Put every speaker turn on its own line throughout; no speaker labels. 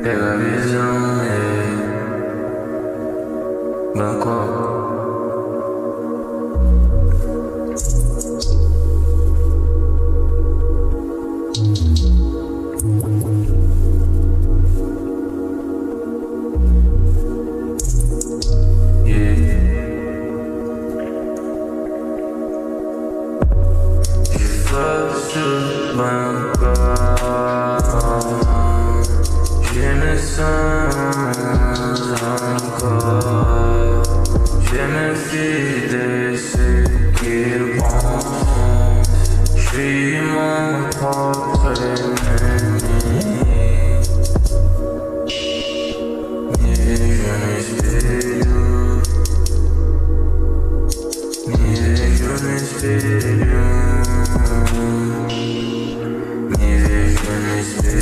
Pega a visão, Bangkok. Je me sens encore, je me fie de ce qu'ils pensent, je suis mon propre ennemi, mais je m'espère, mais je m'espère.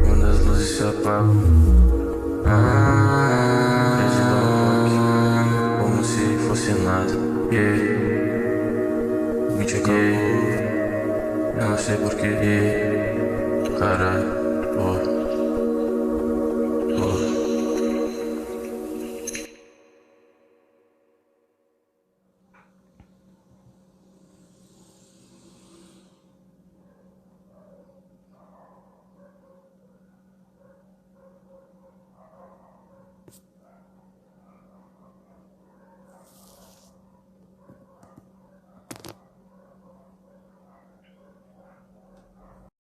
Quando as luzes se apagam, como se fosse nada. Me acabou, eu não sei porquê. Caralho, porra.